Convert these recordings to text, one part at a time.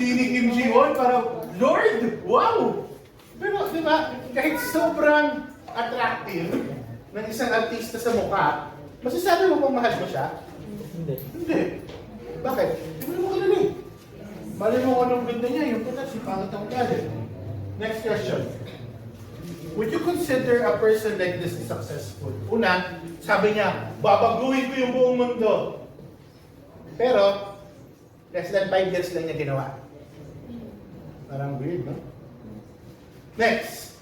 hindi ni Kim Ji-won, parang, Lord, wow! Pero, di ba, kahit sobrang attractive ng isang artista sa mukha, masasabi mo bang mahal mo siya? Hindi. Hindi. Bakit? Hindi mo kilala eh. Mali mo kung anong ganda niya, yung pala, si pangat ang galit. Next question. Would you consider a person like this successful? Una, sabi niya, babaguhin ko yung buong mundo. Pero, less than 5 years lang niya ginawa. Parang weird, no? Next.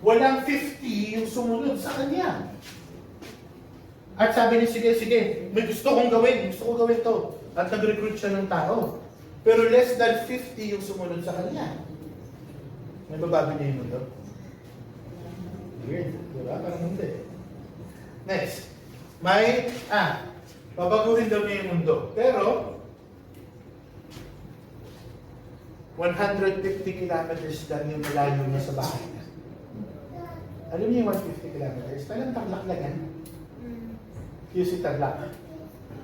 Walang 50 yung sumunod sa kanya. At sabi niya, sige, sige, may gusto kong gawin to. At nag-recruit siya ng tao. Pero less than 50 yung sumunod sa kanya. May babago niya yung mundo. Weird, di ba? Parang hindi. Next. Babaguhin daw niya yung mundo. Pero, 150 kilometers lang yung malayo niya sa bahay niya. Alam niyo yung 150 kilometers? Talang Tarlac lang yan. QC Tarlac.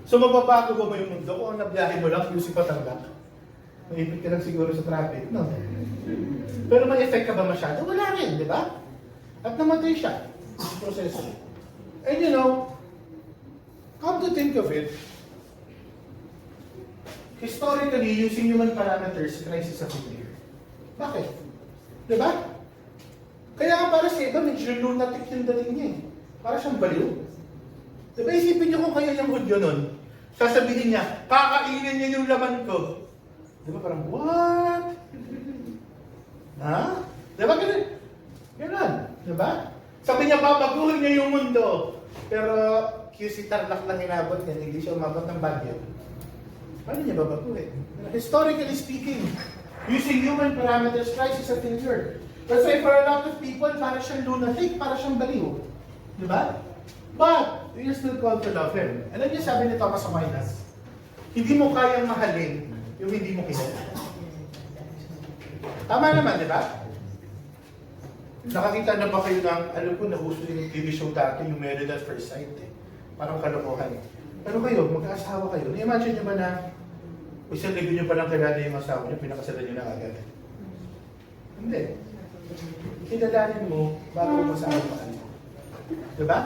So, mababago ba yung mundo kung nabiyahe mo lang QC pa Tarlac? Maipit ka lang siguro sa traffic. No. Pero may effect ka ba masyado? Wala rin, di ba? At namatay siya sa proseso. And you know, come to think of it, historically, using human parameters, crisis of failure. Bakit? Di ba? Kaya nga para sa iba, medyo lunatic yung dating niya eh. Para siyang baliw. Di ba, isipin niyo kung kaya yung Hudyo nun, sasabihin niya, kakainin niya yung laman ko. Di ba parang, what? Ha? Di ba ganun? Ganun. Di ba? Sabi niya, babaguhin niya yung mundo. Pero, QC Tarlac lang inabot niya, hindi siya umabot ng Baguio. Paano niya babaguhin? Historically speaking, using human parameters, crisis of failure. That's why for a lot of people, para siyang lunatic, para siyang baliw. Di ba? But, you still called to love him. Alam niyo, sabi ni Thomas Aquinas, hindi mo kayang mahalin yung hindi mo kilala. Tama naman, di ba? Nakakita na ba kayo ng, alam ko, nahuso yung TV show dati, yung Married at First Sight eh. Parang kalokohan eh. Pero kayo, magkaasawa kayo, na-imagine nyo ba na isang linggo nyo palang kilala yung asawa nyo, pinakasalan nyo na agad? Hindi. Kilalanin mo bago mo sa alpakan mo. Diba?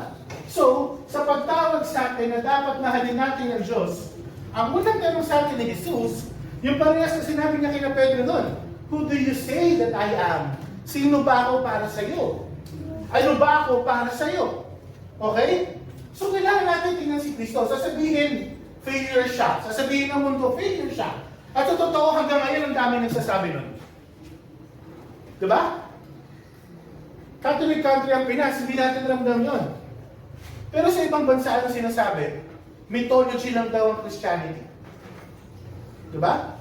So, sa pagtawag sa atin na dapat mahalin natin ang Diyos, ang unang tanong sa atin ni Jesus, yung parehas na sinabi niya kina Pedro doon, who do you say that I am? Sino ba ako para sa iyo? Ano ba ako para sa iyo? Okay? So, kailangan natin tingnan si Kristo. Sasabihin, failure siya. Sasabihin ng mundo, failure siya. At sa totoo, hanggang ngayon, ang dami nagsasabi nun. Diba? Catholic country ang Pinas, hindi natin ramdam yun. Pero sa ibang bansa, ano sinasabi? Mythology lang daw ang Christianity. Diba?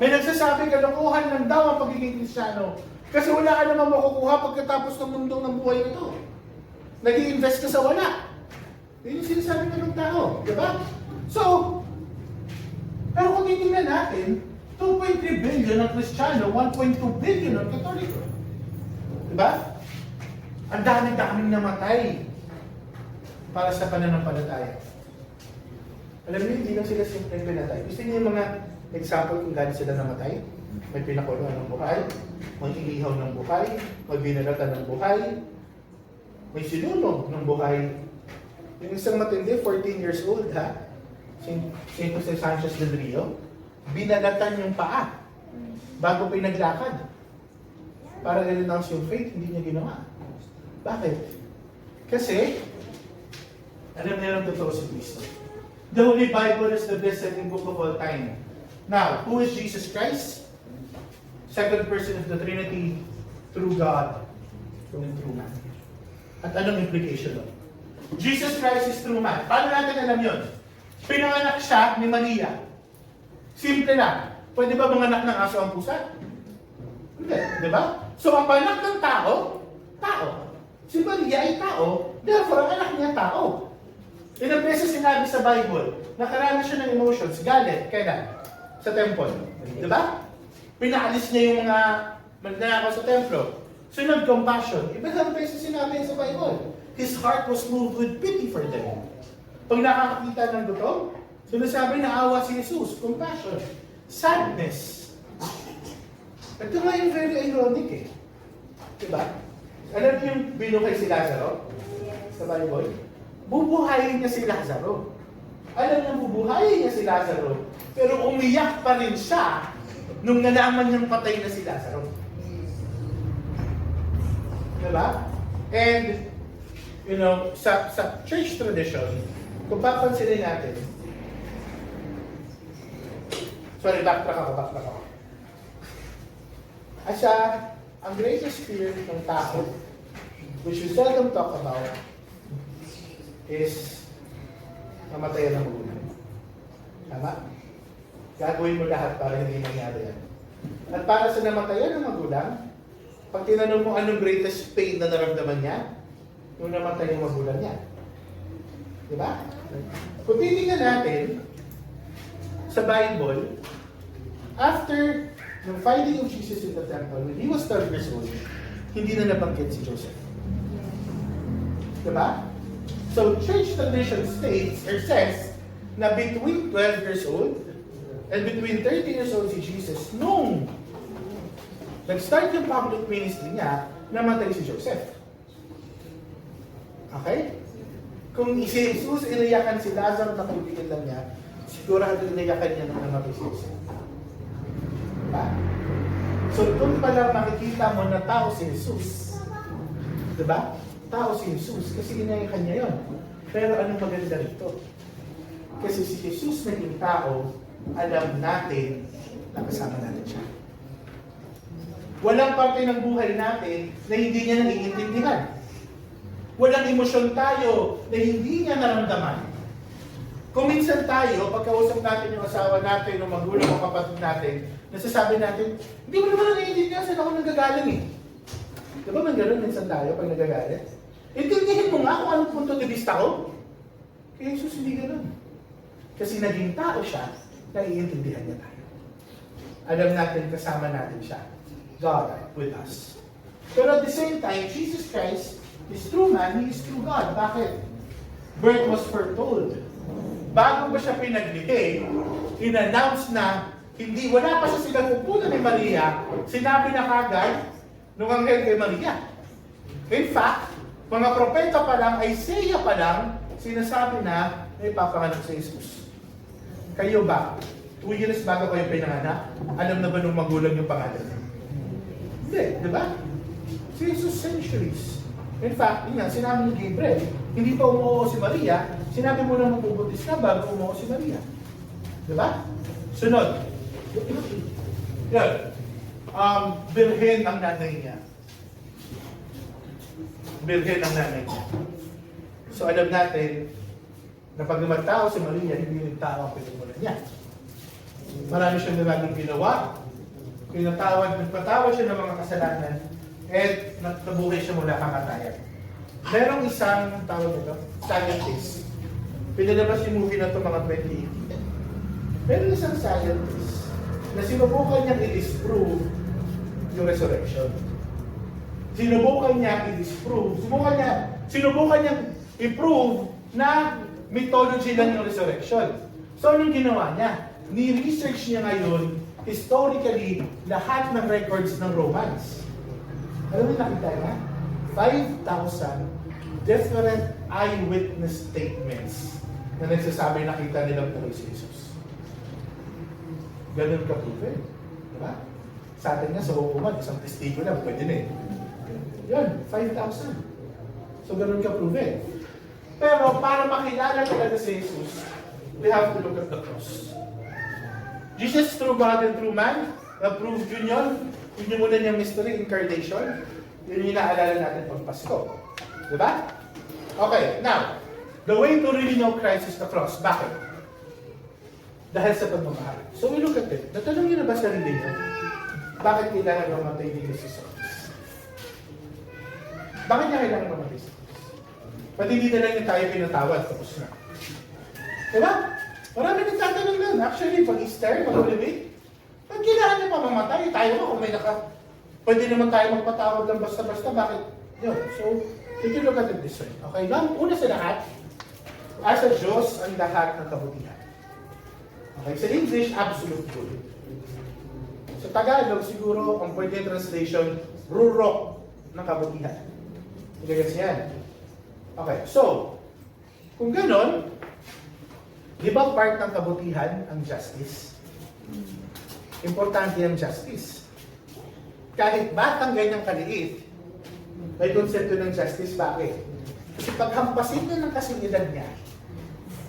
May nagsasabi, kalokohan lang daw ang pagiging Kristiyano. Kasi wala ka naman makukuha pagkatapos ng mundo ng buhay nito. Nag-i-invest ka sa wala. Yun yung sinasabi ng tao, di ba? So, pero kung titingnan natin, 2.3 billion ang Kristiyano, 1.2 billion ang Katoliko. Di ba? Ang dami-daming namatay para sa pananampalataya. Alam niyo, hindi lang sila simple pinatay. Gusto niyo yung mga example kung gaano sila namatay? May pinakuluan ng buhay, may inihaw ng buhay, may binaratan ng buhay, may sinunog ng buhay. Yung isang matindi, 14 years old ha, St. Jose Sanchez del Rio, binalatan yung paa bago pinaglakad. Para i-renounce yung faith, hindi niya ginawa. Bakit? Kasi, alam niya lang totoo si Kristo. The Holy Bible is the best-selling book of all time. Now, who is Jesus Christ? Second person of the Trinity, true God, and true man. At anong implication nun? Jesus Christ is true man. Paano natin alam yun? Pinanganak siya ni Maria. Simple lang. Pwede ba manganak ng aso ang pusa? Hindi, di ba? So, ang anak ng tao, tao. Si Maria ay tao, therefore, ang anak niya tao. Ilang beses sinabi sa Bible, nakaranas siya ng emotions, galit, kailan? Sa temple. Di ba? Pinaalis niya yung mga magnanakaw sa templo. Sunod, compassion. Ilang beses sinabi sa Bible. His heart was moved with pity for them. Pag nakakakita ng gutom, sinasabi na awa si Jesus, compassion. Sadness. Ito nga yung very ironic eh. Diba? Alam niyo yung binukay si Lazaro? Sa Bible? Bubuhayin niya si Lazaro. Alam niyo, bubuhayin niya si Lazaro. Pero umiyak pa rin siya nung nalaman niyang patay na si Lazaro. Diba? And, you know, sa church tradition, kung papansinin natin, sorry, backtrack ako. Asa, ang greatest fear ng tao, which we seldom talk about, is mamatayan ng magulang. Tama? Gagawin mo lahat para hindi mangyari yan. At para sa namatayan ng magulang, pag tinanong mo anong greatest pain na naramdaman niya, yung namatay yung magulang niya. Diba? Kung titingnan natin, sa Bible, after the finding of Jesus in the temple, when he was 12 years old, hindi na nabanggit si Joseph. Diba? So, church tradition states or says na between 12 years old and between 30 years old si Jesus, nung nag-start yung public ministry niya, namatay si Joseph. Okay? Kung si Jesus, iniyakan si Lazaro na kaibigan lang niya, sigurado iniyakan niya nung namatay si Joseph. Diba? So, doon pa lang makikita mo na tao si Jesus. Diba? Tao si Jesus kasi inayakan niya yon. Pero anong maganda rito? Kasi si Jesus naging tao, alam natin na kasama natin siya. Walang parte ng buhay natin na hindi niya naiintindihan. Walang emosyon tayo na hindi niya naramdaman. Kung minsan tayo, pagkausap natin yung asawa natin, o magulang o kapatid natin, nasasabi natin, hindi mo naman naiintindihan saan ako nanggagaling eh. Di ba man gano'n minsan tayo pag nagagalit? Intindihin mo nga kung anong punto de vista ko. Kaya Jesus hindi gano'n. Kasi naging tao siya, naiintindihan niya tayo. Alam natin, kasama natin siya. God with us. Pero at the same time, Jesus Christ is true man, He is true God. Bakit? Birth was foretold. Bago ba siya pinaglikay, in-announce na wala pa siya sinapupunan ni Maria, sinabi na kagad nung anghel kay Maria. In fact, mga propeta pa lang, Isaiah pa lang, sinasabi na may papanganak sa Jesus. Kayo ba? 2 years bago kayo pinanganak, alam na ba nung magulang yung pangalan? Hindi, di ba? Si Jesus centuries. In fact, yun nga, sinabi ni Gabriel, hindi pa umuo si Maria, sinabi mo na magbubuntis ka bago umuo si Maria. Di ba? Sunod. Yan. Birhen ang nanay niya. Birhen ang nanay niya. So alam natin, na pag naman tao si Maria, hindi rin tao ang pinagmulan niya. Marami siyang nagaging ginawa. Nagpatawad siya ng mga kasalanan at nabuhay siya mula kamatayan. Merong isang tawag nito, scientist. Pinalabas yung movie na ito mga 2018. Meron isang scientist na sinubukan niyang i-disprove yung resurrection. Sinubukan niyang i-prove na mythology lang yung resurrection. So anong ginawa niya? Ni-research niya ngayon historically lahat ng records ng Romans. Alam mo nakita niya? 5,000 different eyewitness statements na nagsasabi nakita nilang tuloy si Jesus. Ganun ka-proven. Diba? Sa atin nga sa hukuman, isang testigo lang, pwede na eh. Yun, 5,000. So ganun ka-proven. Pero para makilala talaga si Jesus, we have to look at the cross. Jesus, true God and true man, na-prove yun. Yun yung muna niyang mystery, incarnation. Yun yung naalala natin pag Pasko. Diba? Okay, now, the way to really know Christ is the cross. Bakit? Dahil sa pagmamahal. So we look at it. Natanong niyo na ba sarili niyo? Bakit kailangan mamatay dito si Jesus? Bakit niya kailangan mamatay si Jesus? Pati hindi na lang yung tayo pinatawad. Tapos na. Diba? Marami nagtatanong lang. Actually, pag Easter, pag Holy Week, pag kailangan niya mamamatay, tayo nga kung may pwede naman tayo magpatawad lang basta-basta. Bakit? Yun. So, if you look at it this way. Okay, lang, una sa lahat, as a Diyos ang lahat ng kabutihan. Okay, sa English, absolute good. Sa Tagalog, siguro, ang pwede translation, rurok ng kabutihan. Gagawin yan. Okay, so, kung ganon, di ba part ng kabutihan ang justice? Importante ang justice. Kahit batang ganyang kaliit, may konsepto ng justice. Bakit? Kasi paghampasin niya ng kasinidad niya,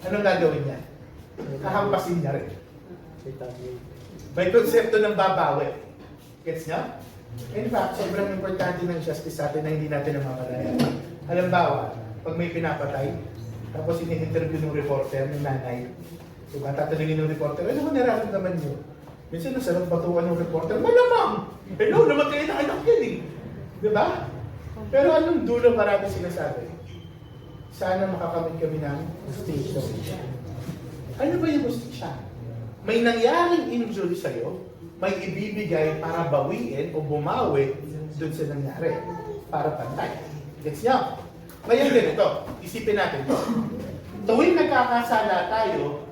anong gagawin niya? Kahampasin niya rin. May konsepto ng babawi. Gets niya? In fact, sobrang importante ng justice sa atin na hindi natin namamalayan. Halimbawa, pag may pinapatay, tapos ini-interview ng reporter, ng nanay, diba, tatanungin ng reporter, ano mo nararamdaman niyo? Minsan nasarap batuan ng reporter, malamang! Hello, namatay na anak yan eh! Diba? Pero anong dulo marami sinasabi? Sana makakamit kami ng justisya. Ano ba yung justisya? May nangyaring injury sa'yo, may ibibigay para bawiin o bumawi dun sa nangyari. Para pantay. Gets niyo? Ngayon ganito, isipin natin ito. Tuwing nagkakasala tayo,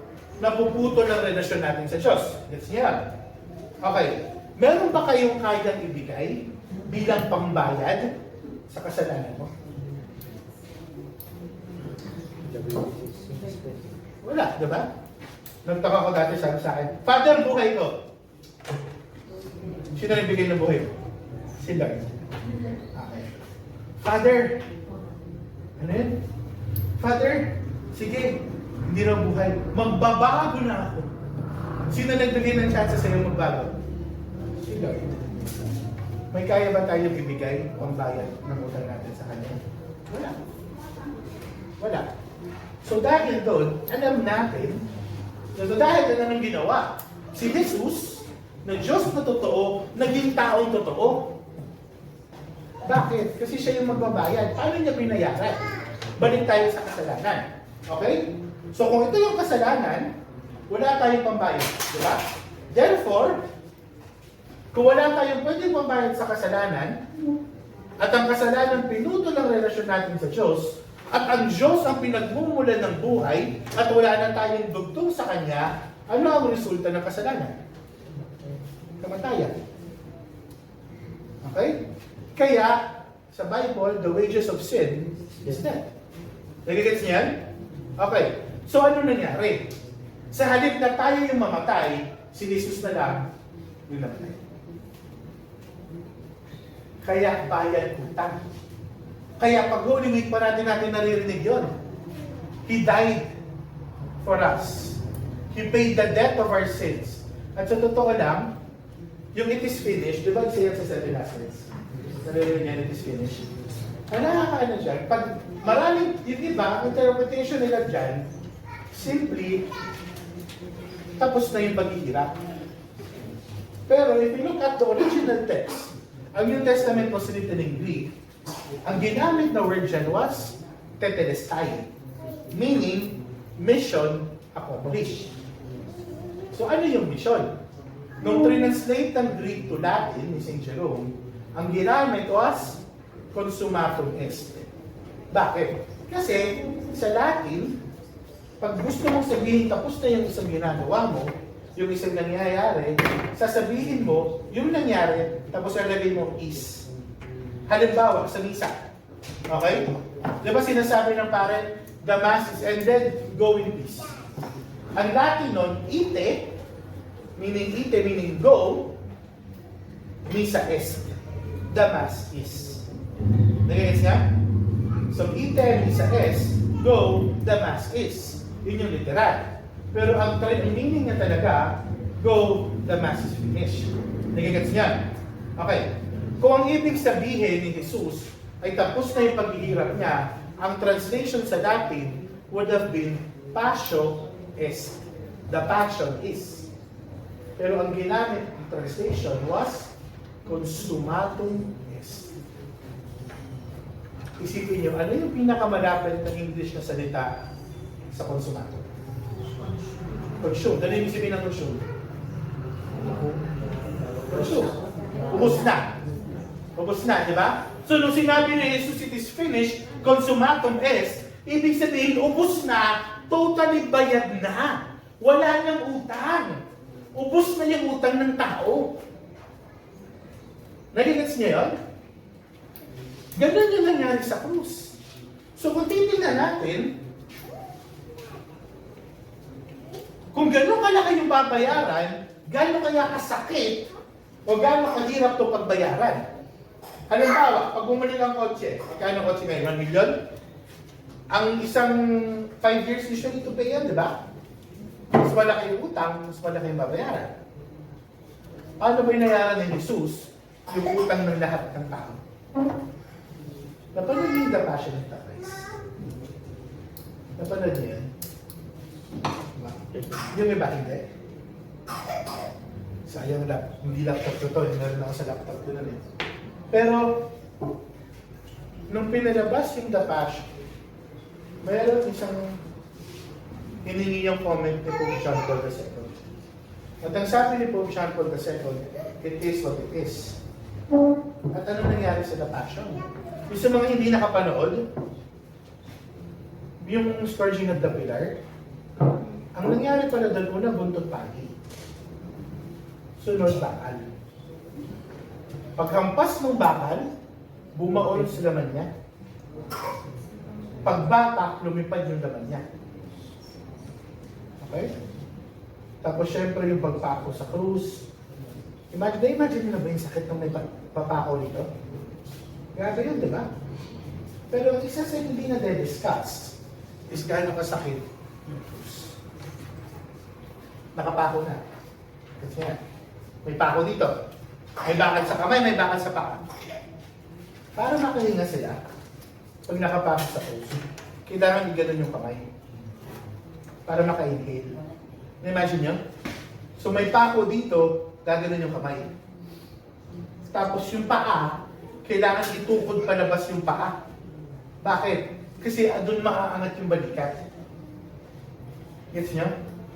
napuputol ang relasyon natin sa Diyos. Gets niyo? Okay. Meron ba kayong kayang ibigay bilang pambayad sa kasalanan mo? Wala, diba? Nagtaka ko dati sabi sa akin, Father, buhay ko. Sino nagbigay ng buhay mo? Si Lord. Okay. Father, ano yun? Father, sige, hindi na buhay. Magbabago na ako. Sino nagbigay ng chance sa'yo magbago? Si Lord. May kaya ba tayong ibigay o ang bayad ng utang natin sa Kanya? Wala. Wala. So dahil doon, alam natin, so dahil doon anong ginawa? Si Jesus, na Diyos na totoo, naging taong totoo. Bakit? Kasi siya yung magbabayad. Paano niya binayaran? Balik tayo sa kasalanan. Okay? So kung ito yung kasalanan, wala tayong pambayad. Diba? Therefore, kung wala tayong pwedeng pambayad sa kasalanan, at ang kasalanan pinutol ang relasyon natin sa Diyos, at ang Diyos ang pinagmumulan ng buhay, at wala na tayong dugtong sa Kanya, ano ang resulta ng kasalanan? Kamatayan. Okay? Kaya, sa Bible, the wages of sin is death. Nagigets niyan? Okay. So, ano nangyari? Sa halip na tayo yung mamatay, si Jesus na lang yung namatay. Kaya bayad utang. Kaya pag Holy Week parati natin naririnig yun. He died for us. He paid the debt of our sins. At sa totoo lang, yung it is finished, di ba siya sa St. Lazarus? Naririnig niya, it is finished. Ang nakakaano dyan, pag maraming, yung iba, interpretation nila dyan, simply, tapos na yung paghihirap. Pero if you look at the original text, ang New Testament was written in Greek, ang ginamit na word dyan was tetelestai, meaning mission accomplished. So ano yung mission? Nung translate ng Greek to Latin ni St. Jerome, ang ginamit was consummatum est. Bakit? Kasi sa Latin, pag gusto mong sabihin tapos na yung isang ginagawa mo, yung isang nangyayari, sasabihin mo, yung nangyari, tapos lalagay mo is. Halimbawa, sa misa. Okay? Di ba sinasabi ng parent, the mass is ended, go in peace. Ang Latin nun, ite, meaning go, misa est. The mass is. Nagigits nga? So, ite, misa est, go, the mass is. Yun yung literal. Pero ang meaning niya talaga, go, the mass is finished. Nagigits niya? Okay. Kung ang ibig sabihin ni Jesus ay tapos na yung paghihirap niya, ang translation sa Latin would have been passio est. The passion is. Pero ang ginamit ng translation was consummatum est. Isipin niyo, ano yung pinakamalapit na English na salita sa consummatum? Consume. Ano yung sabihin ng consume? Consume. Ubus na. Ubus na, di ba? So, nung sinabi ni Jesus, it is finished, consummatum est, ibig sabihin, ubus na, totally bayad na. Wala nang utang. Ubus na yung utang ng tao. Nagigets niyo yun? Ganun yung nangyari sa krus. So kung titignan natin, kung gano'n kalaki yung babayaran, gano'n kaya kasakit o gano'n kahirap itong pagbayaran. Halimbawa, pag bumalik ang kotse, magkano kotse ngayon? 1 million? Ang isang 5 years usually to pay yan, di ba? Mas malaki yung utang, mas malaki yung babayaran. Paano ba inayaran ni Jesus yung utang ng lahat ng tao? Napanood niyo yung The Passion of the Christ? Napanood niyo yan? Yung iba, hindi. Sayang lang, hindi laptop ko to, meron ako sa laptop ko nun eh. Pero, nung pinalabas yung The Passion, mayroon isang hiningi yung comment ni Pope John Paul II. At ang sabi ni Pope John Paul II, it is what it is. At ano nangyari sa The Passion? Yung sa mga hindi nakapanood, yung Scourging of the Pillar, ang nangyari pala doon, una buntot pagi. Sunod bakal. Paghampas ng bakal, bumaon sa laman niya. Pagbatak, lumipad yung laman niya. Okay? Tapos syempre yung pagpako sa krus. Imagine nyo na ba yung sakit ng may papako dito? Grabe yun, di ba? Pero isa sa hindi na discuss is gaano kasakit yung krus. Nakapako na. Kasi yan. May pako dito. May bakal sa kamay, may bakal sa paa. Para makahinga sila, pag nakapako sa krus, kailangan i-ganon yung kamay. Para maka-inhale. Na-imagine nyo? So may pako dito, gaganon yung kamay. Tapos yung paa, kailangan itukod palabas yung paa. Bakit? Kasi doon maaangat yung balikat. Gets nyo?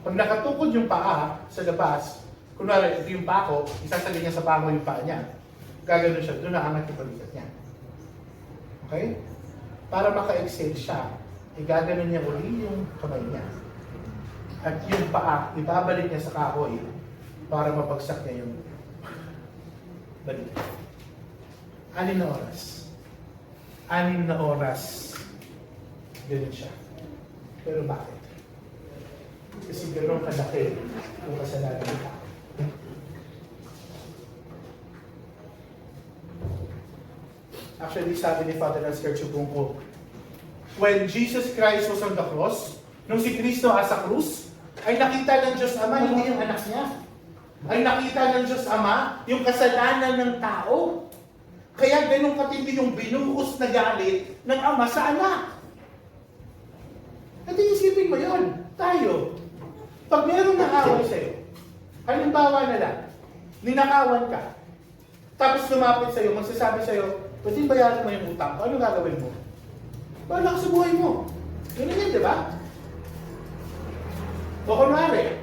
Pag nakatukod yung paa sa labas, kunwari ito yung pako, isasagay niya sa pako yung paa niya. Gaganon siya, doon naaangat yung balikat niya. Okay? Para maka-exhale siya, igaganon niya uli yung kamay niya. At yung paa, ibabalik niya sa kahoy para mapagsak niya yung balikat. 6 na oras. 6 na oras. Ganun siya. Pero bakit? Kasi gano'n kalaki yung kasalanan ng tao. Actually, sabi ni Father Oscar Chubungko, when Jesus Christ was on the cross, nung si Kristo asa krus, ay nakita ng Diyos Ama, hindi yung anak niya. Ay nakita ng Diyos Ama, yung kasalanan ng tao. Kaya ganun katindi yung binuhos na galit ng Ama sa anak. At iisipin mo yun, tayo. Pag mayroong nakaway sa'yo, halimbawa na lang, ninakawan ka, tapos lumapit sa'yo, magsasabi sa'yo, pwede bayaran mo yung utang ko, ano gagawin mo? Wala ka sa buhay mo. Ganun yun, di ba? O kunwari,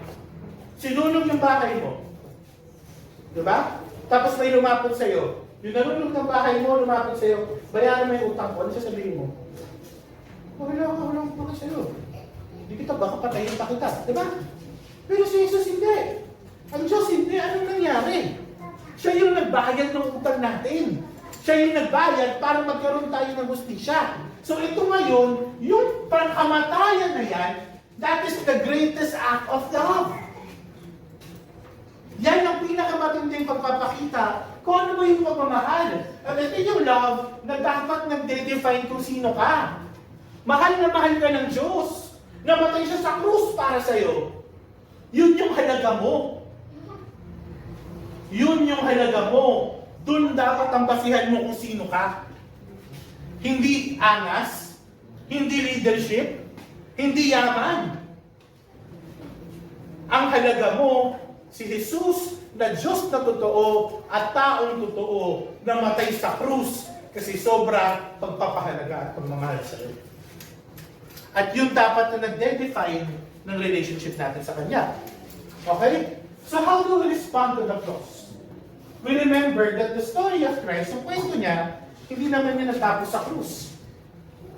sinunog yung bahay mo. Di ba? Tapos may lumapit sa'yo. Yung nanunog ng bahay mo, lumapit sa'yo, bayaran mo yung utang ko, ano sasabihin mo? Walang pala sa'yo. Hindi kita, baka patayin pa kita. Di ba? Pero si Jesus hindi. Ang Diyos hindi. Anong nangyari? Siya yung nagbayad ng utang natin. Siya yung nagbayad para magkaroon tayo ng hustisya. So ito ngayon, yung pangkamatayan na yan, that is the greatest act of love. Yan ang pinakamatinding pagpapakita kung ano ba yung pagmamahal. At ito yung love na dapat nagde-define kung sino ka. Mahal na mahal ka ng Diyos. Namatay siya sa krus para sa'yo. Yun yung halaga mo. Yun yung halaga mo. Doon dapat ang basihan mo kung sino ka. Hindi angas, hindi leadership, hindi yaman. Ang halaga mo, si Jesus na Diyos na totoo at taong totoo na matay sa krus kasi sobra pagpapahalaga at pagmamahal sa iyo. At yun dapat na nag-define ng relationship natin sa Kanya. Okay? So how do we respond to the cross? We remember that the story of Christ, yung kwento niya, hindi naman niya natapos sa krus.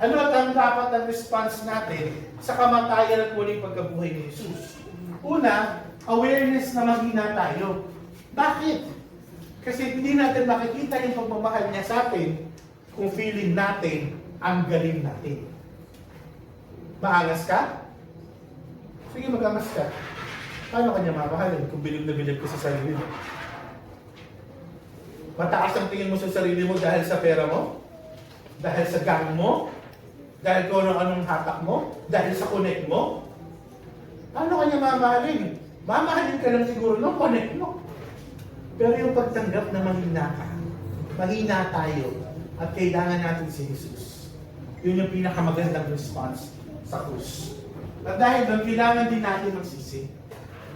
Ano at ang dapat ang response natin sa kamatayan at muling pagkabuhay ni Jesus? Una, awareness na mahina tayo. Bakit? Kasi hindi natin makikita yung pagmamahal niya sa atin kung feeling natin ang galing natin. Maangas ka? Sige, mag-angas ka. Paano kanya mamahalin kung bilib na bilib ka sa sarili mo? Mataas ang tingin mo sa sarili mo dahil sa pera mo? Dahil sa gang mo? Dahil kung anong hatak mo? Dahil sa connect mo? Paano kanya mamahalin? Mamahalin ka lang siguro ng connect mo. Pero yung pagtanggap na mahina tayo, at kailangan natin si Jesus. Yun yung pinakamagandang response sa krus. At dahil doon, kailangan din natin magsisi.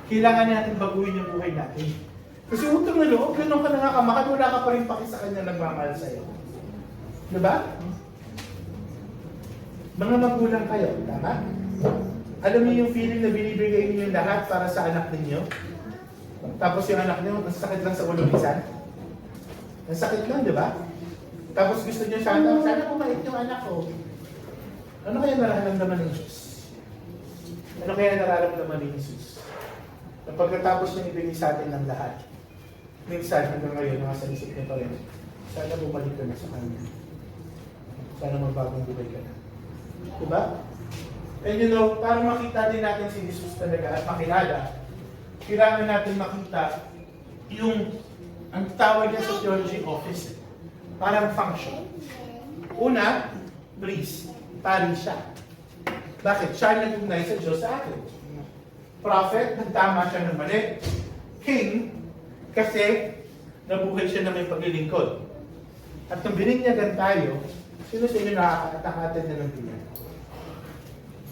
Kailangan natin baguhin yung buhay natin. Kasi utang na loob, ganun ka nangakamahal, wala ka pa rin paki sa kanya nagmamahal sa'yo. Diba? Mga magulang kayo, tama? Alam niyo yung feeling na binibigay niyo yung lahat para sa anak ninyo? Tapos yung anak niyo, ang sakit lang sa ulo minsan? Ang sakit lang, di ba? Tapos gusto niyo sana bumait yung anak ko. Ano kaya nararamdaman ng Diyos? Ano kaya nararamdaman ni Jesus? Na pagkatapos niya ibigay sa atin ng lahat, minsan hanggang ngayon, nasa isip niya pa rin, sana bumalik ka na sa Kanya. Sana magbagong buhay ka na. Diba? And you know, para makita din natin si Jesus talaga at makilala, kailangan natin makita yung ang tawag niya sa theology office. Parang function. Una, priest. Pari siya. Bakit? Siya nag-ugnay sa Diyos sa atin. Prophet, nagtama siya ng mali. King, kasi nabuhay siya na may paglilingkod. At nung bininyagan tayo, sino sa inyo nakakatakatin na ng binyag?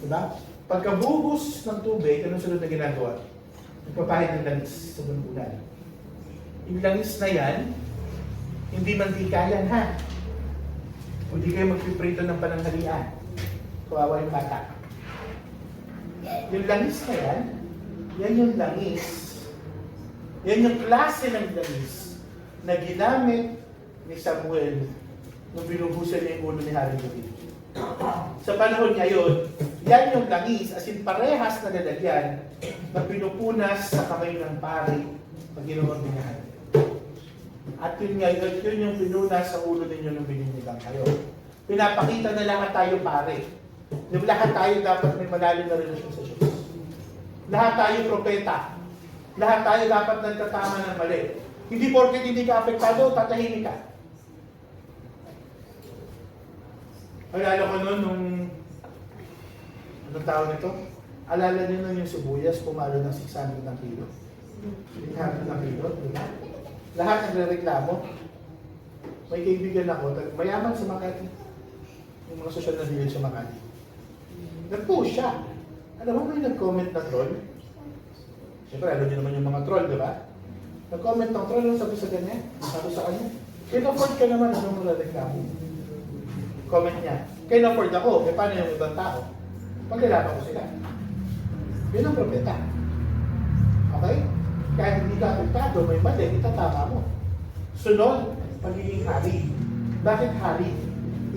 Diba? Pagkabuhos ng tubig, anong sunod na ginagawa? Nagpapahid ng langis sa bunbunan. Yung langis na yan, hindi mantika yan, ha? Hindi kayo magpiprito ng pananghalian. Kawawa yung bata. Yung langis na yan yung langis. Yan yung klase ng langis na ginamit ni Samuel nung binubusan niya yung ulo ni Haring David. Sa panahon ngayon, yan yung langis, as in parehas na lalagyan na pinupunas sa kamay ng pari pag ginawang binahan. At yun ngayon, yun yung pinunas sa ulo ninyo nung bininyagan kayo. Pinapakita na lahat tayo pare. Yung lahat tayo dapat may malalim na relasyon sa Diyos. Lahat tayo propeta. Lahat tayo dapat nagtatama ng mali. Hindi porket hindi ka apektado, tatahimik ka. Alala ko noon nung anong tawag nito? Alala niyo nun yung sibuyas, pumalo ng 600 ng kilo. 600 ng kilo, diba? Lahat nagre-reklamo. May kaibigan ako, mayaman sa Makati. Yung mga social na village sa Makati. Nag-post siya. Alam mo, may nag-comment na troll. Siyempre, alam niyo naman yung mga troll, di ba? Nag-comment ng troll, ano sabi sa ganyan? Sabi sa kanya, can-afford ka naman, anong nagre-reklamo? Comment niya, can-afford ako, eh paano yung ibang tao? Paglalaban ko sila. Yun ang propeta. Okay? Kahit hindi ka apektado, may mali, itatama mo. Sunod, pagiging hari. Bakit hari?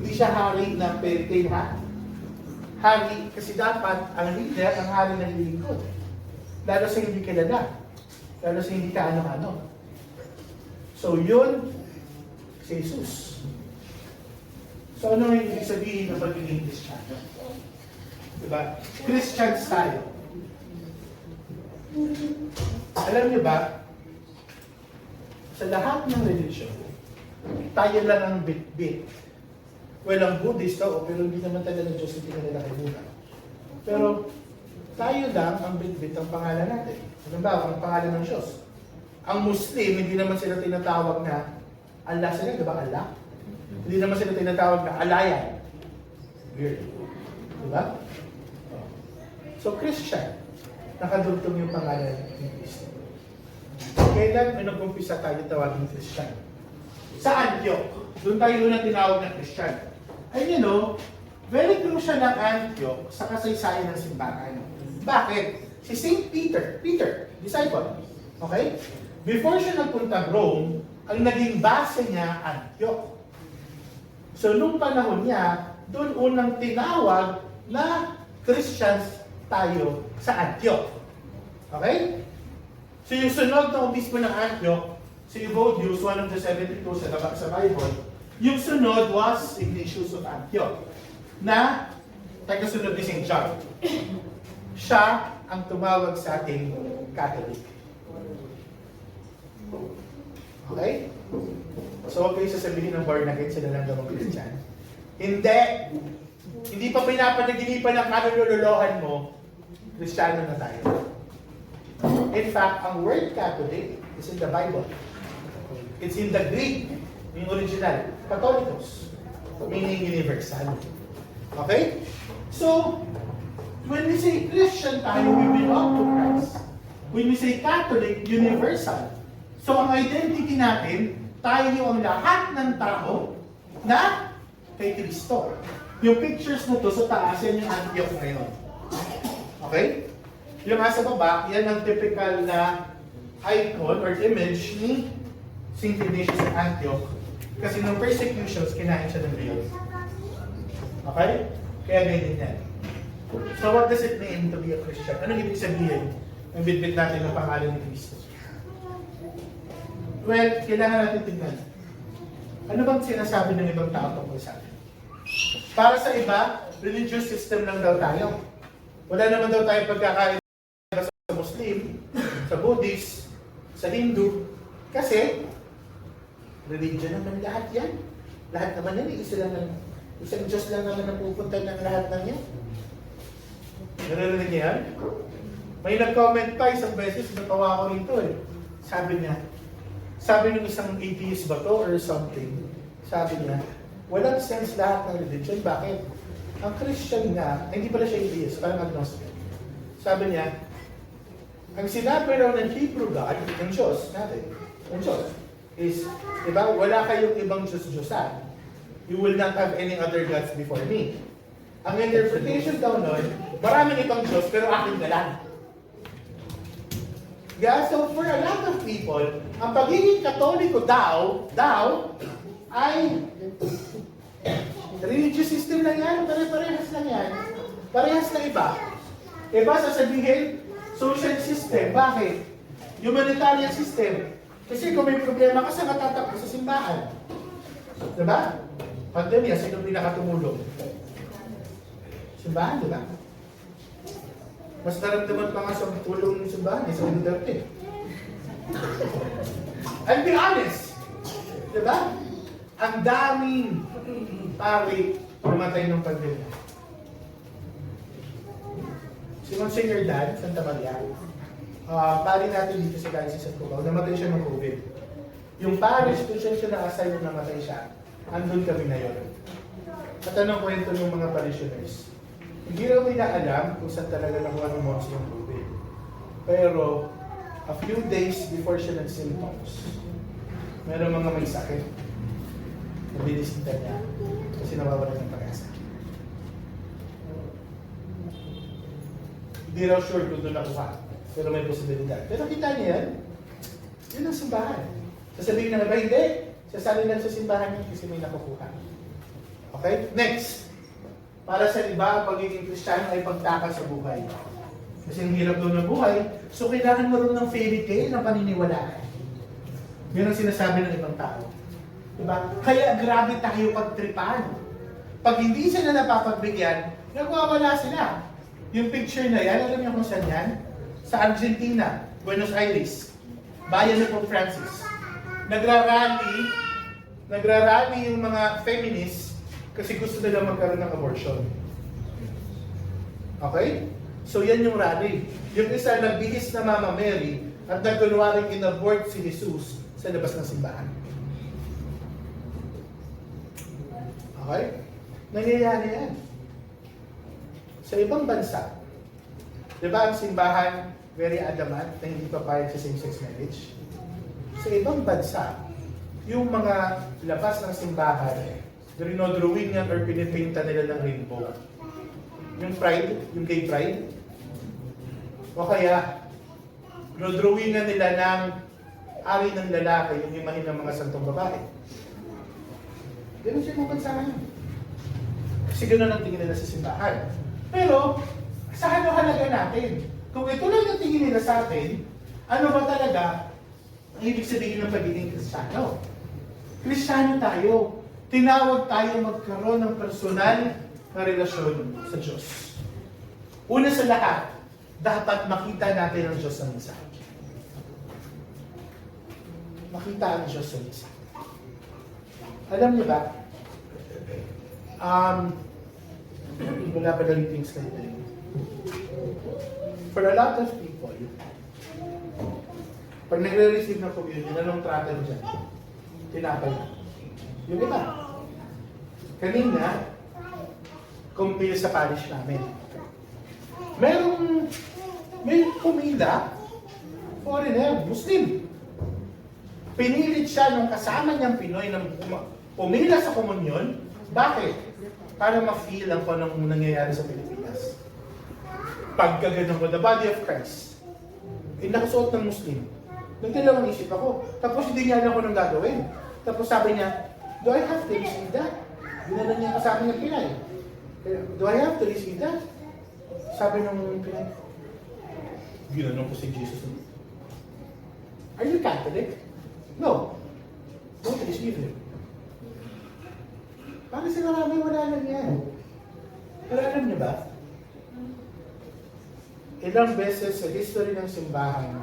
Hindi siya hari ng fairy tale, ha? Hari, kasi dapat ang leader, ang hari ng lingkod. Lalo sa hindi kilala. Lalo sa hindi ka ano-ano. So yun, si Jesus. So ano yung ibig sabihin ng pagiging Christian? Diba? Christians tayo. Alam niyo ba, sa lahat ng religion, tayo lang ang bit-bit. Well, ang Buddhist pero hindi naman talaga ng Diyos, hindi na nila kay Buddha. Pero tayo lang ang bit-bit ang pangalan natin. Halimbawa, ang pangalan ng Diyos. Ang Muslim, hindi naman sila tinatawag na Allah sila, di ba Allah? Hindi naman sila tinatawag na Alayan. Weird. Di ba? So, Christian, nakadugtong yung pangalan ni Kristo. Kailan may nag-umpisa tayo tawagin Christian? Sa Antioch. Doon tayo unang tinawag na Christian. And you know, very crucial ang Antioch sa kasaysayan ng simbahan. Bakit? Si St. Peter, disciple. Okay? Before siya nagpunta Rome, ang naging base niya Antioch. So nung panahon niya, doon unang tinawag na Christians tayo sa Antioch. Okay? So yung sunod na obispo ng Antioch, si Evodius, one of the 72 sa Bible. Yung sunod was Ignatius of Antioch, na tagasunod ni St. John. Siya ang tumawag sa ating Catholic. Okay? So, huwag kayo sasabihin ng born again, sila lang daw ang Christian. Hindi! Hindi pa pinapanaginipan ng kanulululohan mo, Kristiyano na tayo. In fact, ang word Catholic is in the Bible. It's in the Greek, yung original, Catholicos, meaning universal. Okay? So, when we say Christian tayo, we belong to Christ. When we say Catholic, universal. So, ang identity natin, tayo ang lahat ng tao na kay Kristo. Yung pictures na to sa taas, yan yung Antioch ngayon. Okay? Yung nasa baba, yan ang typical na icon or image ni St. Ignatius of Antioch. Kasi nung persecutions, kinain siya ng leon. Okay? Kaya ganyan yan. So what does it mean to be a Christian? Anong ibig sabihin? Ang bitbit natin ng pangalan ni Kristo. Well, kailangan natin tignan. Ano bang sinasabi ng ibang tao tungkol sa atin? Para sa iba, religious system lang daw tayo. Wala naman daw tayong pagkakain sa Muslim, sa Buddhist, sa Hindu. Kasi, religion naman lahat yan. Lahat naman yan, isang Diyos lang naman ang pupunta ng lahat ng yan. Narinig niya yan? May nag-comment pa isang beses, natawa ko rito eh. Sabi ng isang atheist ba to or something, sabi niya, walang sense lahat ng religion. Bakit? Ang Christian nga, hindi pala siya atheist, parang agnostic. Sabi niya, ang sinabi raw ng Hebrew God, ng Diyos natin, ng Diyos, is, diba, wala kayong ibang Diyos-Diyosan. You will not have any other gods before me. Ang interpretation daw nun, maraming ibang Diyos, pero akin na lang. Yeah, so for a lot of people, ang pagiging Katoliko daw, ay religious system lang yan, pare-parehas lang yan. Parehas na iba. Iba sasabihin, social system. Bakit? Humanitarian system. Kasi kung may problema ka, saan katatakbo sa simbahan? Diba? Pandemya, sino pinakatumulong? Simbahan, diba? Mas naramdaman pa nga sa tulong ng simbahan, sa Duterte. I'll be honest. Diba? Ang daming pari namatay ng pandemya. Si Monsignor Dan, Santa Maria, pari natin dito sa Diocese of Cubao, namatay siya ng COVID. Yung parish, kung siya na-assign nung namatay siya, andun kami na yun. At anong kwento ng mga parishioners? Hindi raw nila alam kung saan talaga nakuha ng monster yung COVID. Pero, a few days before siya nag-symptoms, meron mga may sakit. Nabilisita niya kasi nawawalan ng pag-asa. Hindi raw sure kung doon nakuha, pero may posibilidad. Pero kita niya yan, yun ang simbahan. Sasabihin na ba, hindi. Sasali lang sa simbahan niya kasi may nakukuha. Okay? Next. Para sa iba, ang pagiging Kristiyano ay pagtakal sa buhay. Kasi ang hirap doon ng buhay, so kailangan mo rin ng fairy tale ng paniniwalaan. Yun ang sinasabi ng ibang tao. Diba? Kaya grabe tayo pagtripan. Pag hindi sila napapagbigyan, nagwawala sila. Yung picture na yan, alam niyo kung saan yan? Sa Argentina, Buenos Aires, bayan ni Pope Francis. Nagrarally yung mga feminists kasi gusto nila magkaroon ng abortion. Okay? So yan yung rally. Yung isa nagbihis na Mama Mary at nagkunwaring inabort si Jesus sa labas ng simbahan. Okay? Nangyayari yan. Sa ibang bansa, di ba ang simbahan very adamant na hindi papayag sa same-sex marriage? Sa ibang bansa, yung mga labas ng simbahan, drawing yan or pinipainta nila ng rainbow. Yung pride, yung gay pride. O kaya, drawingan nila ng ari ng lalaki, yung imahin ng mga santong babae. Ganun siya mga bansa ngayon. Kasi ganun ang tingin nila sa simbahan. Pero, saan ang halaga natin? Kung ito lang yung tingin nila sa atin, ano ba talaga ang ibig sabihin ng pagiging Kristiyano. Kristiyano tayo. Tinawag tayo magkaroon ng personal na relasyon sa Diyos. Una sa lahat, dapat makita natin ang Diyos sa misa. Makita ang Diyos sa misa. Alam niyo ba, wala pa lang yung slide na yun. For a lot of people, pag nagre-receive ng communion, anong trato mo dyan? Tinapay na. Yung iba. Kanina, kumpil sa parish namin. May pumila, foreigner, Muslim. Pinilit siya nung kasama niyang Pinoy na pumila sa komunyon. Bakit? Para ma-feel ang kung anong nangyayari sa Pilipinas. Pagkaganon ko, the body of Christ, nakasuot ng Muslim. Nagdalawang isip ako. Tapos hindi niya alam kung anong gagawin. Tapos sabi niya, do I have to receive that? Ginala niya kasama niyang Pinay. Do I have to receive that? Sabi ng Pinay, ginanong ko si Jesus. Are you Catholic? No. Don't receive him. Bakit sa marami wala lang yan? Pero alam niyo ba? Ilang beses sa history ng simbahan,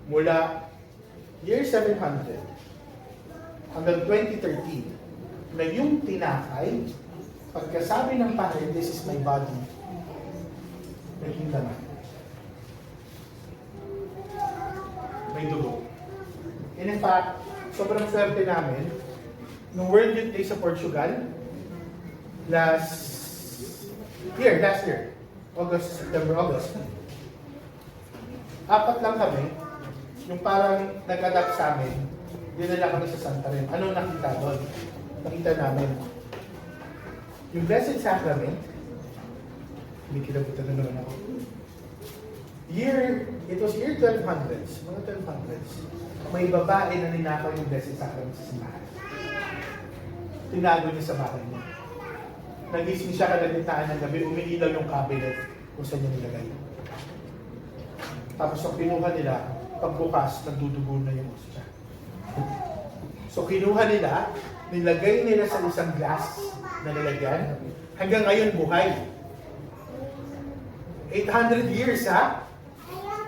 mula year 700 hanggang 2013, na yung tinakay, pagkasabi ng pare, this is my body, naging laman. May dugo. And in fact, sobrang swerte namin, nung World Youth Day sa Portugal, last year, August. Apat lang kami, yung parang nag-adapt sa amin, dinala kami sa Santarem. Anong nakita doon? Nakita namin, yung Blessed Sacrament, hindi kinabutan na naman ako. It was year 1200s, mga 1200s, may babae na ninakaw yung Blessed Sacrament sa simbahan. Tinago niya sa bahay niya. Nagising siya kalagitnaan ng gabi, umiilaw yung cabinet kung saan niya nilagay. Tapos ang kinuha nila, pagbukas, nagdudugo na yung ostya. So kinuha nila, nilagay nila sa isang glass na nilagyan, hanggang ngayon buhay. 800 years, ha?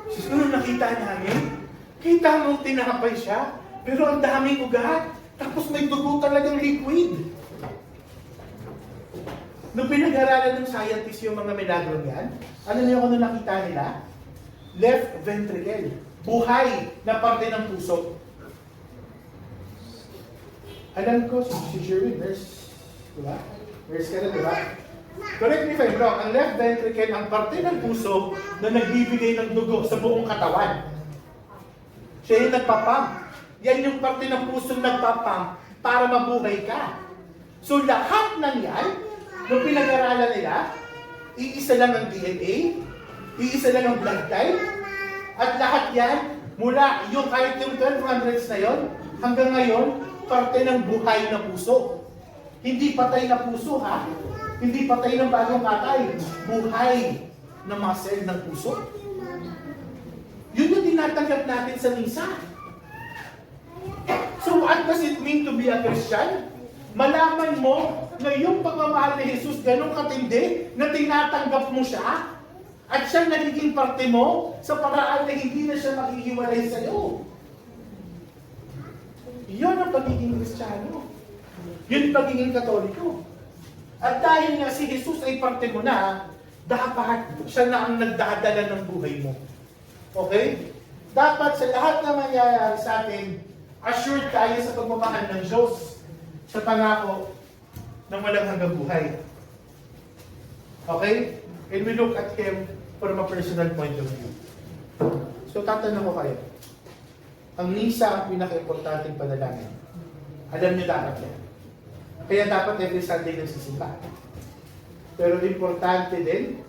Siguro nakita namin, kita mo tinakapay siya, pero ang daming ugat, tapos may dugo talagang liquid. Nung pinag-aralan ng scientists yung mga milagro niyan, ano niyo kung nakita nila? Left ventricle, buhay na parte ng puso. Alam ko, si Sherwin, nurse, diba? Nurse ka na, diba? Correct me if I'm wrong, ang left ventricle ang parte ng puso na nagbibigay ng dugo sa buong katawan. Siya yung nagpapump. Yan yung parte ng puso nagpapump para mabuhay ka. So lahat ng yan, nung pinag-aralan nila, iisa lang ang DNA, iisa lang ang blood type, at lahat yan, mula yung kahit yung 1200s na yon, hanggang ngayon, parte ng buhay na puso. Hindi patay na puso, ha? Hindi patay ng bagong katay. Buhay na mga cell ng puso. Yun yung tinatanggap natin sa misa. So what does it mean to be a Christian? Malaman mo na yung pagmamahal ni Jesus ganun katindi na tinatanggap mo siya at siya nagiging parte mo sa paraan na hindi na siya maghihiwalay sa iyo. Yun ang pagiging Kristiyano. Yun ang pagiging Katoliko. At dahil nga si Jesus ay parte mo na, dapat siya na ang nagdadala ng buhay mo. Okay? Dapat sa lahat na mangyayari sa atin, assured tayo sa pagmamahal ng Diyos sa pangako ng walang hanggang buhay. Okay? And we look at Him from a personal point of view. So tatanong ko kayo, ang misa ang pinaka-importanting panalangin. Alam niyo dapat yan. Kaya dapat every Sunday nagsisimba. Pero importante din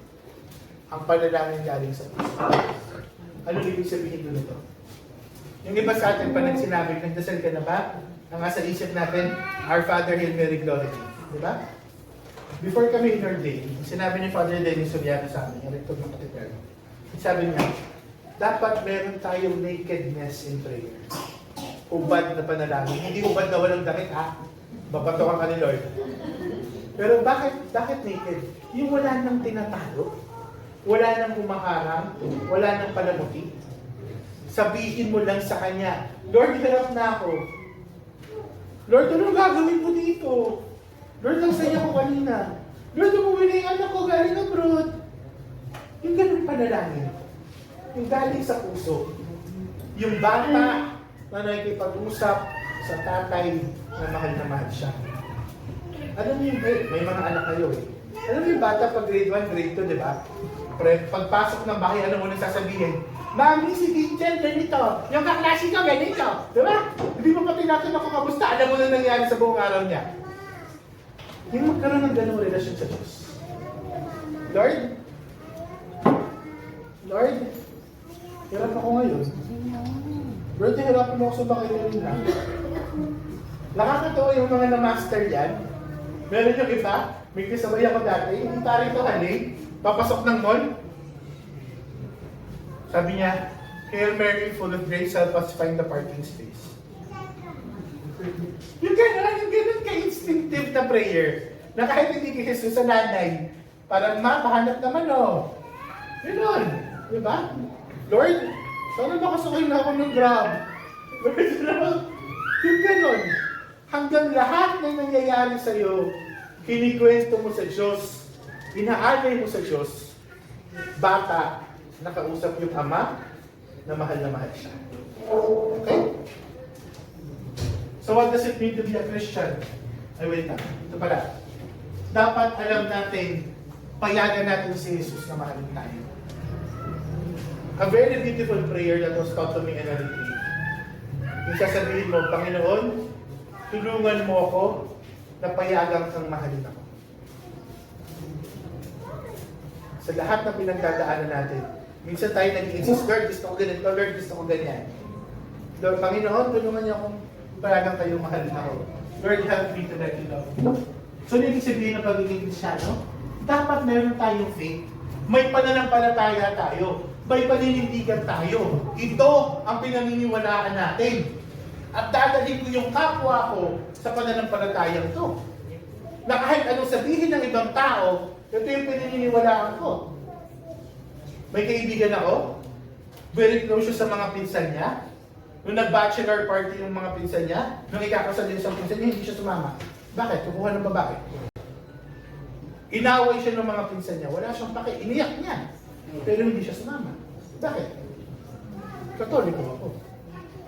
ang panalangin galing sa puso. Ano ibig sabihin doon ito? Yung iba sa atin, pag nagsinabi, nagdasal ka na ba? Ang nasa isip natin, Our Father, Hail Mary, Glory. Di ba? Before kami in-ordain, sinabi ni Father Dennis Soriano sa amin, yung rector ng Katedral, sabi niya, dapat meron tayong nakedness in prayer. hubad na panalangin. Hindi hubad na walang damit, ha? Babatokan ka ni Lord. Pero bakit naked? Yung wala nang tinatalo, wala nang humaharang, wala nang palamuti. Sabihin mo lang sa Kanya, Lord, hirap na ako. Lord, anong gagawin mo dito? Lord, ang saya ko kanina. Lord, umuwi na yung anak ko galing abroad. Yung ganun panalangin. Yung galing sa puso. Yung bata na nakikipag-usap sa tatay na mahal siya. Alam mo yung, may mga anak kayo eh. Alam mo yung bata pag grade 1, grade 2, di ba? Pagpasok ng bahay, ano mo nang sasabihin? Mami, si teacher, ganito. Yung kaklase ko, ganito. Di ba? Hindi mo pa tinatanong kung kamusta. Alam mo na nangyari sa buong araw niya. Yung magkaroon ng ganong relasyon sa Diyos. Lord, hirap ako ngayon. Lord, hirapan mo ako sa bakay na rin lang. Nakakatawa yung mga na-master yan. Meron yung iba, may kasabay ako dati, hindi tayo ito haling, papasok ng mall. Sabi niya, Hail Mary, full of grace, help us find the parking space. Yung ganun ka-instinctive na prayer, na kahit hindi kay Jesus sa nanay, parang mahanap naman Ganun, di ba? Lord, sana makasakay na ako ng Grab. Lord, yung ganun. Hanggang lahat ng nangyayari sa'yo, kinikwento mo sa Diyos, inaalay mo sa Diyos, bata, nakausap yung Ama na mahal siya. Okay? So what does it mean to be a Christian? Ay, wait na. Ito pala. Dapat alam natin, payagan natin si Jesus na mahalin tayo. A very beautiful prayer that was taught to me in a retreat. Yung sasabihin mo, Panginoon, tulungan mo ako na payagan kang mahalin ako. Sa lahat ng pinagdadaanan natin, minsan tayo nag-insist, Lord, gusto ko ganito, Lord, gusto ko ganyan. Lord, Panginoon, tulungan niyo akong payagan kayong mahalin ako. Lord, help me to let you love. So, ibig sabihin ng pagiging Kristyano, dapat meron tayong faith. May pananampalataya tayo. May paninindigan tayo. Ito ang pinaniniwalaan natin. At dadalhin ko yung kapwa ko sa pananampalatayang to. Na kahit anong sabihin ng ibang tao, ito yung pinaniniwalaan ko. May kaibigan ako, very close siya sa mga pinsan niya. Nung nag-bachelor party yung mga pinsan niya, nung ikakasal din sa pinsan niya, hindi siya sumama. Bakit? Kukuha ng babae. Inaway siya ng mga pinsan niya. Wala siyang pake. Iniyak niya. Pero hindi siya sumama. Bakit? Katoliko ako.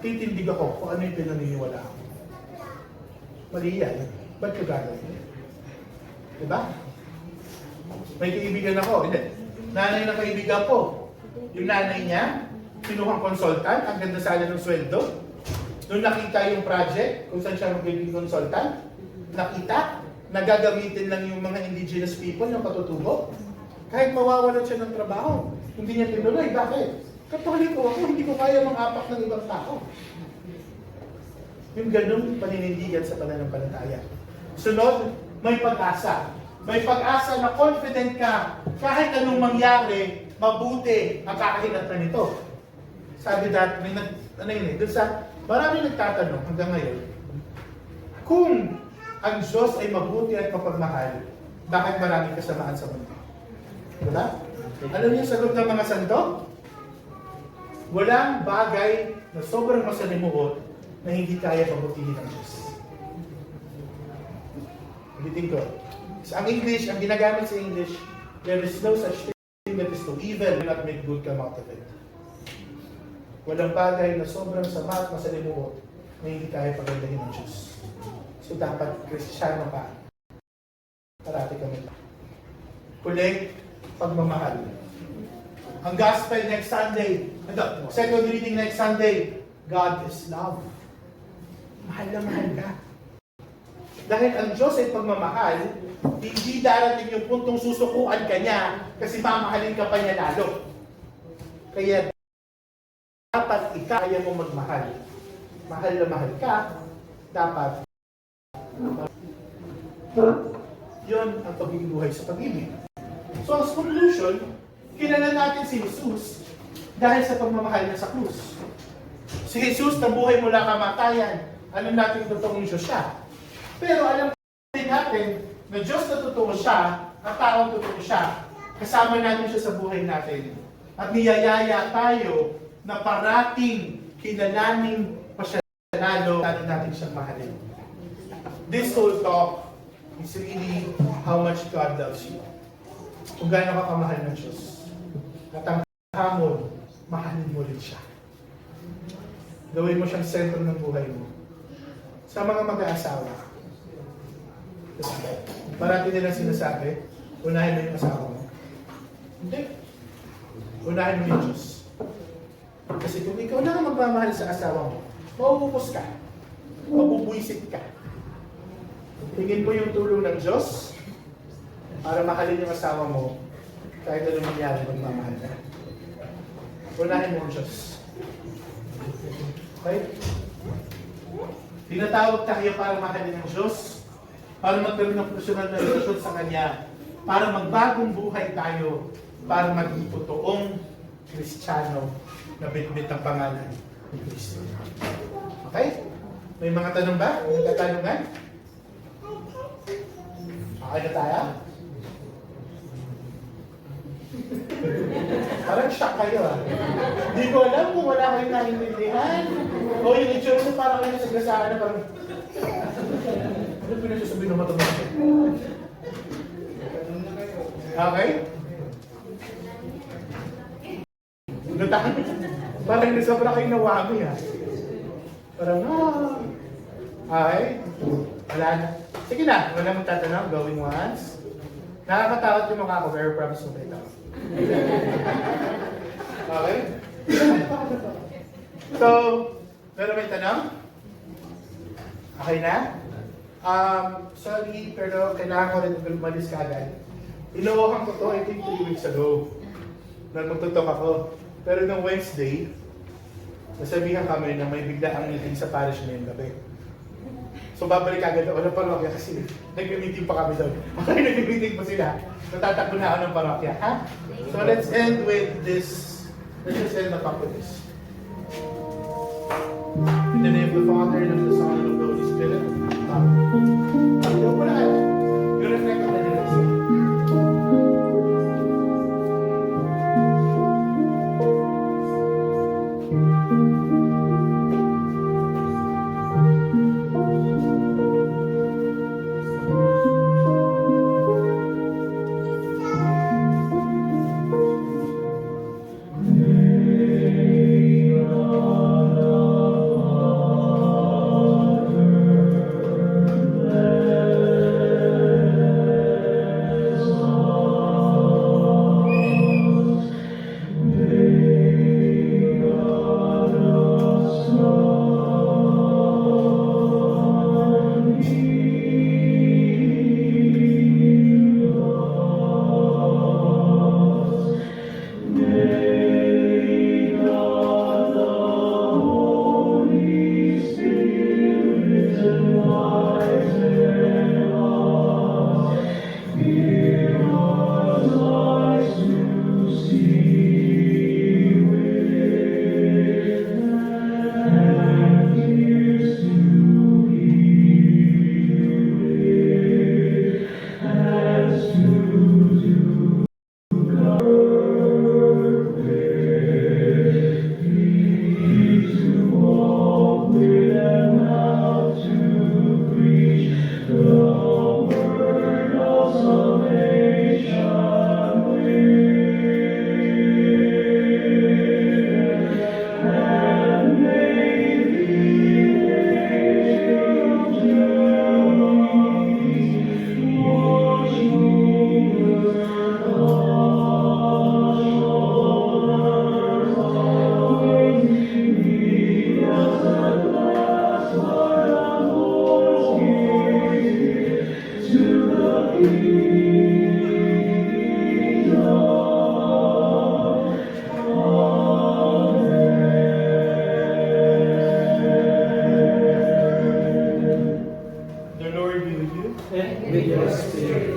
Titindig ako kung ano yung pinaniniwala ako. Mali yan. Ba't ko gagawin? Diba? May kaibigan ako. Hindi. Nanay na kaibigan ko. Yung nanay niya, kinuhang consultant, ang ganda sana ng sweldo. Nung nakita yung project, kung saan siya magiging consultant, nakita, nagagamitin lang yung mga indigenous people ng patutubo. Kahit mawawalan siya ng trabaho, hindi niya tinuloy. Bakit? Katoliko ako, hindi ko kaya mang-apak ng ibang tao. Yung ganung paninindigan sa pananampalataya. Sunod, may pag-asa. May pag-asa na confident ka, kahit anong mangyari, mabuti ang kakahinatan nito. Sabi dati, doon sa, marami nagtatanong hanggang ngayon, kung ang Diyos ay mabuti at mapagmahal, bakit maraming kasamaan sa mundo? Diba? Alam niyo yung sagot ng mga santo? Walang bagay na sobrang masalimuot na hindi kaya pabutihin ng Diyos. Ulitin ko. Ang English, ang ginagamit sa English, there is no such thing that is too evil, will not make good come out of it. Walang bagay na sobrang sama at masalimuot na hindi kaya pagandahin ng Diyos. So dapat Kristiyano ka. Parati kami. Huli, pagmamahal. Ang gospel next Sunday, second reading next Sunday, God is love. Mahal na mahal ka. Dahil ang Diyos ay pagmamahal, hindi darating yung puntong susukuan ka niya kasi mamahalin ka pa niya lalo. Kaya dapat ikaya mo magmahal. Mahal na mahal ka, dapat yun ang pagiging buhay sa pag-ibig. So as conclusion, kilala natin si Jesus dahil sa pagmamahal niya sa krus. Si Jesus nabuhay mula kamatayan. Alam natin totoong Diyos siya. Pero alam din natin na Diyos na totoo siya, at taong totoo siya. Kasama natin siya sa buhay natin. At niyayaya tayo na parating kilalaning pasyalalo natin siyang mahalin. This whole talk is really how much God loves you. Kung gaano ka kamahal ng Diyos. At ang hamon, mahalin mo rin siya. Gawin mo siyang sentro ng buhay mo. Sa mga mag-aasawa, parati nilang sinasabi, unahin mo yung asawa mo. Hindi. Unahin mo yung Diyos. Kasi kung ikaw na magmamahal sa asawa mo, mauupos ka. Mabubwisit ka. Tingin mo yung tulong ng Diyos para mahalin yung asawa mo kahit anong mangyari magmamahal ka. Unahin mo yung Diyos. Okay? Tinatawag tayo para mahalin ng Diyos, para magkaroon ng personal na relasyon sa Kanya, para magbagong buhay tayo, para maging totoong Kristiyano na bitbit ang pangalan ni Kristo. Okay? May mga tanong ba? May nagtatanungan? Okay na tayo? Parang shock kayo ah. Hindi ko alam kung wala kayong naiintindihan. O yung itsura mo parang kayo sa gasaan na parang... Ano pinagsasabihin ng matamatik? Okay? Parang nasobra kayo nawami ah. Parang okay? Wala na. Sige na, wala mong tatanong. Going once. Nakakatakot yung mukha ko, pero promise mo ito. Okay? So, pero may tanong? Okay na? Sorry, pero kailangan ko rin umalis kagad. Inuuhan ko to, I think 3 weeks ago. Nang magtutok ako. Pero nung Wednesday, nasabihan kami na may bigla ang meeting sa parish ngayong gabi. So babalik agad ako ng parokya kasi nag-meeting pa kami doon. Okay, nag-meeting pa sila. Natatakbo na ako ng parokya. Ha? So let's end with this. Let's just end the talk with this. In the name of the Father, and of the Son, and of the Holy Spirit. Yung pala kayo. Yung reflect on the lyrics.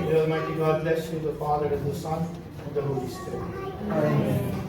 The Almighty God bless you, the Father, and the Son, and the Holy Spirit. Amen.